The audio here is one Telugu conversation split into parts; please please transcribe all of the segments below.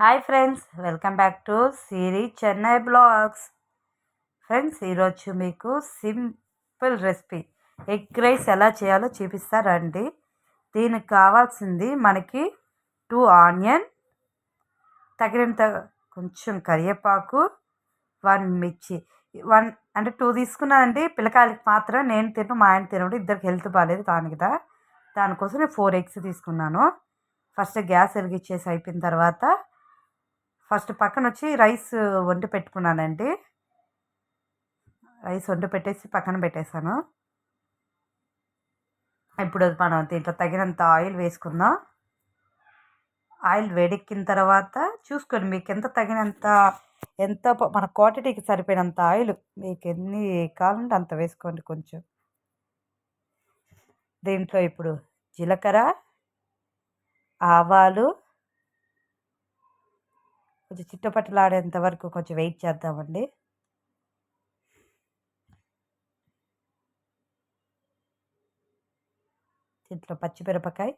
Hi friends, welcome back to Siri Chennai blogs. Friends, ఈరోజు మీకు సింపుల్ రెసిపీ ఎగ్ రైస్ ఎలా చేయాలో చూపిస్తారండి. దీనికి కావాల్సింది మనకి 2 ఆనియన్, తగినంత కొంచెం కరివేపాకు, 1 మిర్చి, 1 అంటే 2 తీసుకున్నానండి. పిల్లకాయలకి మాత్రం, నేను తిను, మా ఆయన తినడు, ఇద్దరికి హెల్త్ బాగాలేదు దానికోసం నేను 4 ఎగ్స్ తీసుకున్నాను. ఫస్ట్ గ్యాస్ వెలిగించేసి అయిపోయిన తర్వాత ఫస్ట్ పక్కన వచ్చి రైస్ వండి పెట్టుకున్నానండి. రైస్ వండి పెట్టేసి పక్కన పెట్టేశాను. ఇప్పుడు మనం దీంట్లో తగినంత ఆయిల్ వేసుకుందాం. ఆయిల్ వేడెక్కిన తర్వాత చూసుకొని మీకు ఎంత మన క్వాంటిటీకి సరిపోయినంత ఆయిల్, మీకు ఎన్ని కావాలంటే అంత వేసుకోండి. కొంచెం దీంట్లో ఇప్పుడు జీలకర్ర, ఆవాలు కొంచెం చిట్టపట్టలాడేంత వరకు కొంచెం వెయిట్ చేద్దామండి. దీంట్లో పచ్చిమిరపకాయ,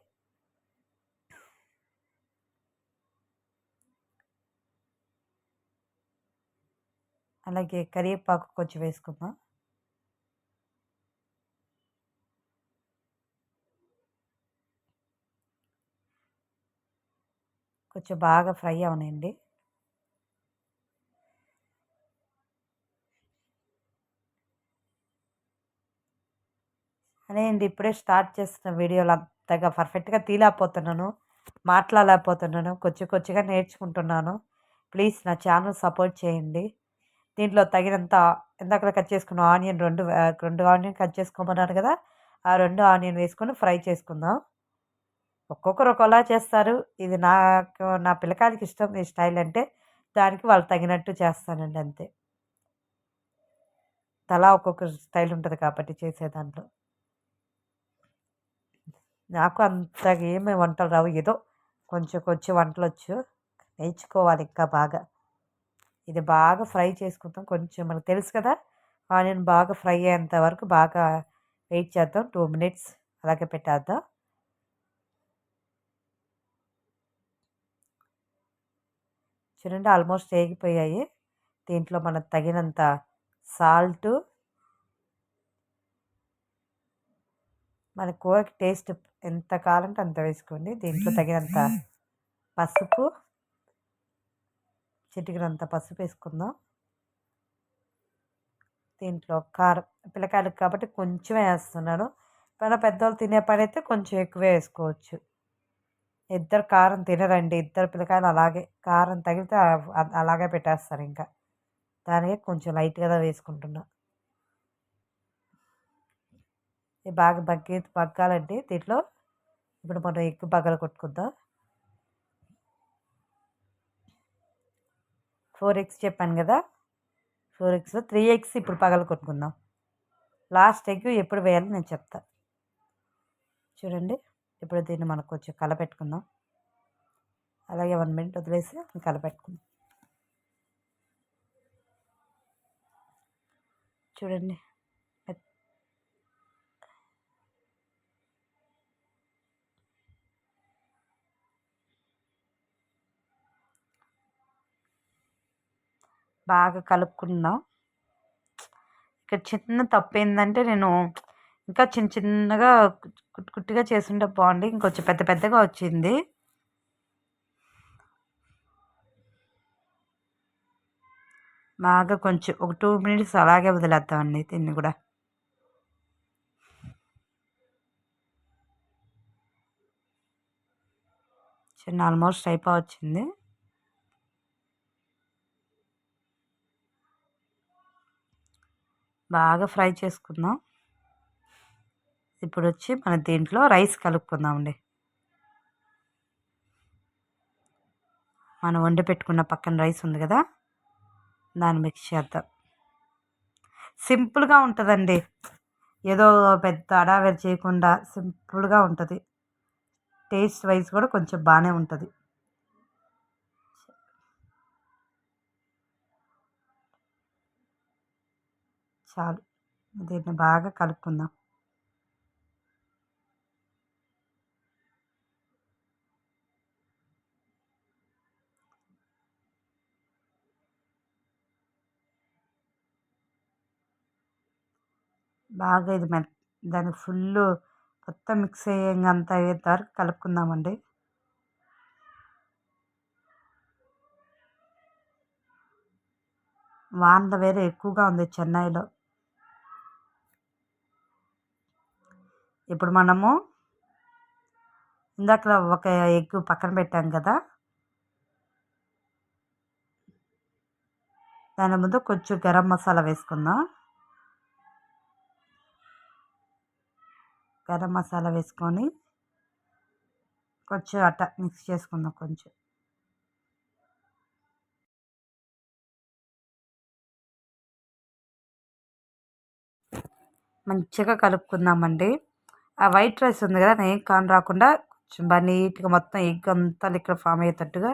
అలాగే కరివేపాకు కొంచెం వేసుకుందాం. కొంచెం బాగా ఫ్రై అవనండి. అదే అండి, ఇప్పుడే స్టార్ట్ చేస్తున్న వీడియోలు అంతగా పర్ఫెక్ట్గా తీయలేకపోతున్నాను, మాట్లాడలేకపోతున్నాను, కొంచెంగా నేర్చుకుంటున్నాను. ప్లీజ్ నా ఛానల్ సపోర్ట్ చేయండి. దీంట్లో తగినంత ఇందాక కట్ చేసుకున్న ఆనియన్, రెండు ఆనియన్ కట్ చేసుకోమన్నాను కదా, ఆ 2 ఆనియన్ వేసుకొని ఫ్రై చేసుకుందాం. ఒక్కొక్కరు ఒకలా చేస్తారు. ఇది నా పిల్లకాయలకి ఇష్టం ఈ స్టైల్ అంటే, దానికి వాళ్ళు తగినట్టు చేస్తానండి, అంతే. తలా ఒక్కొక్క స్టైల్ ఉంటుంది కాబట్టి చేసే దాంట్లో. నాకు అంతగా ఏమి వంటలు రావు, ఏదో కొంచెం వంటలు వచ్చు, నేర్చుకోవాలి ఇంకా బాగా. ఇది బాగా ఫ్రై చేసుకుంటాం. కొంచెం మనకు తెలుసు కదా, ఆనియన్ బాగా ఫ్రై అయ్యేంత వరకు బాగా వెయిట్ చేద్దాం. 2 మినిట్స్ అలాగే పెట్టేద్దాం. చూడండి, ఆల్మోస్ట్ వేగిపోయాయి. దీంట్లో మనకు తగినంత సాల్టు, మన కూరకి టేస్ట్ ఎంత కావాలంటే అంత వేసుకోండి. దీంట్లో తగినంత పసుపు, చిటికినంత పసుపు వేసుకుందాం. దీంట్లో కారం, పిల్లకాయలకు కాబట్టి కొంచెమే వేస్తున్నాను. మన పెద్దవాళ్ళు తినే పని అయితే కొంచెం ఎక్కువే వేసుకోవచ్చు. ఇద్దరు కారం తినరండి, ఇద్దరు పిల్లకాయలు అలాగే కారం తగిలితే అలాగే పెట్టేస్తారు. ఇంకా దానికి కొంచెం లైట్గా వేసుకుంటున్నా. ఇది బాగా బగ్గాలండి. దీంట్లో ఇప్పుడు మనం ఎగ్ బగలు కొట్టుకుందాం. 4 ఎగ్స్ చెప్పాను కదా, 4 ఎగ్స్లో 3 ఎగ్స్ ఇప్పుడు పగలు కొట్టుకుందాం. లాస్ట్ ఎగ్ ఎప్పుడు వేయాలో నేను చెప్తాను. చూడండి, ఇప్పుడు దీన్ని మనకు కొంచెం కలపెట్టుకుందాం. అలాగే 1 మినిట్ వదిలేసి కలపెట్టుకుందాం. చూడండి, బాగా కలుపుకుందాం. ఇక్కడ చిన్న తప్పు ఏంటంటే, నేను ఇంకా చిన్నగా కుట్టుగా చేస్తుంటే బాగుంది, ఇంకొంచెం పెద్దగా వచ్చింది. బాగా కొంచెం ఒక 2 మినిట్స్ అలాగే వదిలేద్దామండి దీన్ని కూడా. ఆల్మోస్ట్ అయిపోవచ్చింది. బాగా ఫ్రై చేసుకుందాం. ఇప్పుడు వచ్చి మన దీంట్లో రైస్ కలుపుకుందామండి. మనం వండి పెట్టుకున్న పక్కన రైస్ ఉంది కదా, దాన్ని మిక్స్ చేద్దాం. సింపుల్గా ఉంటుందండి, ఏదో పెద్ద అడావిడి చేయకుండా సింపుల్గా ఉంటుంది. టేస్ట్ వైజ్ కూడా కొంచెం బాగానే ఉంటుంది. చాలు, దీన్ని బాగా కలుపుకుందాం. బాగా ఇది దానికి ఫుల్లు మొత్తం మిక్స్ అయ్యేంత అయ్యేంత వరకు కలుపుకుందామండి. వానలు వేరే ఎక్కువగా ఉంది చెన్నైలో. ఇప్పుడు మనము ఇందాక ఒక ఎగ్ పక్కన పెట్టాం కదా, దాని ముందు కొంచెం గరం మసాలా వేసుకుందాం. గరం మసాలా వేసుకొని కొంచెం అట్ట మిక్స్ చేసుకుందాం. కొంచెం మంచిగా కలుపుకుందామండి. ఆ వైట్ రైస్ ఉంది కదా, ఏం కాని రాకుండా కొంచెం బాగా నీట్గా మొత్తం ఎగ్ అంతా ఇక్కడ ఫామ్ అయ్యేటట్టుగా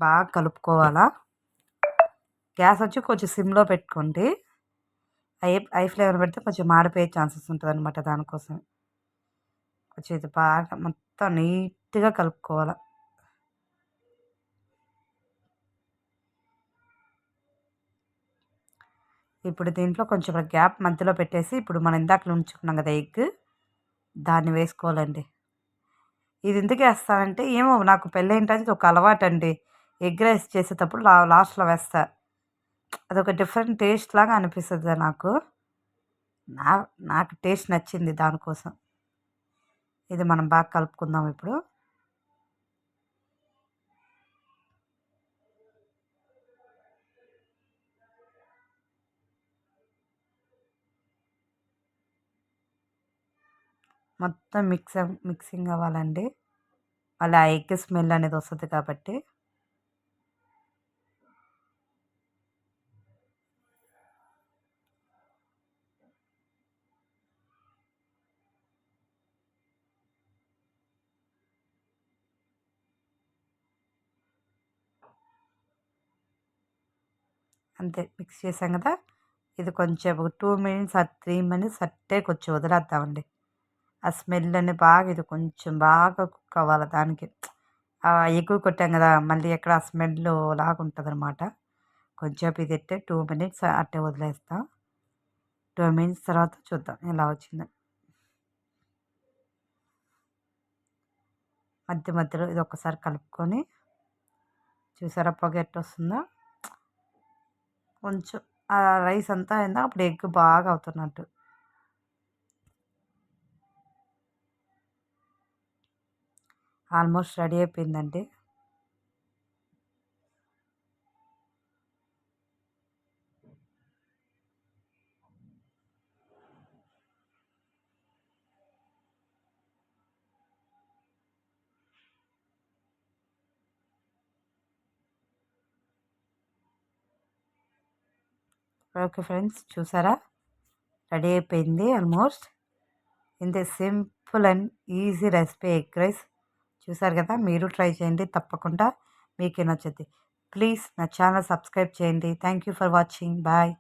బాగా కలుపుకోవాలా. గ్యాస్ వచ్చి కొంచెం సిమ్లో పెట్టుకోండి. హై ఫ్లేవర్ పెడితే కొంచెం మాడిపోయే ఛాన్సెస్ ఉంటుంది అనమాట. దానికోసం కొంచెం ఇది బాగా మొత్తం నీట్గా కలుపుకోవాలి. ఇప్పుడు దీంట్లో కొంచెం గ్యాప్ మధ్యలో పెట్టేసి ఇప్పుడు మనం ఇందాక ఉంచుకున్నాం కదా ఎగ్, దాన్ని వేసుకోవాలండి. ఇది ఎందుకు వేస్తానంటే ఏమో నాకు పెళ్ళైంటది ఒక అలవాటు అండి. ఎగ్ రైస్ చేసేటప్పుడు లాస్ట్లో వేస్తా. అదొక డిఫరెంట్ టేస్ట్ లాగా అనిపిస్తుంది నాకు. నాకు టేస్ట్ నచ్చింది దానికోసం. ఇది మనం బాగా కలుపుకుందాం ఇప్పుడు. మొత్తం మిక్సింగ్ అవ్వాలండి. మళ్ళీ ఆ ఎగ్ స్మెల్ అనేది వస్తుంది కాబట్టి. అంతే మిక్స్ చేసాం కదా. ఇది కొంచెం ఒక 2 మినిట్స్ 3 మినిట్స్ అట్టే కొంచెం వదిలేద్దామండి. ఆ స్మెల్ అని బాగా ఇది కొంచెం బాగా కుక్ అవ్వాలి దానికి. ఎగ్ కొట్టాం కదా, మళ్ళీ ఎక్కడ ఆ స్మెల్ లాగా ఉంటుంది అనమాట. కొంచెం ఇది ఎట్టే 2 మినిట్స్ అట్టే వదిలేస్తాం. 2 మినిట్స్ తర్వాత చూద్దాం ఎలా వచ్చిందో. మధ్యలో ఇది ఒకసారి కలుపుకొని చూసారా పొగ ఎట్ట వస్తుందో. కొంచెం ఆ రైస్ అంతా అయిందా అప్పుడు ఎగ్ బాగా అవుతున్నట్టు. ఆల్మోస్ట్ రెడీ అయిపోయిందండి. ఓకే ఫ్రెండ్స్, చూసారా రెడీ అయిపోయింది ఆల్మోస్ట్. ఇంతే simple and easy recipe egg rice. చూసారు కదా, మీరు ట్రై చేయండి తప్పకుండా, మీకే నచ్చుద్ది. ప్లీజ్ నా ఛానల్ సబ్స్క్రైబ్ చేయండి. Thank you for watching. Bye.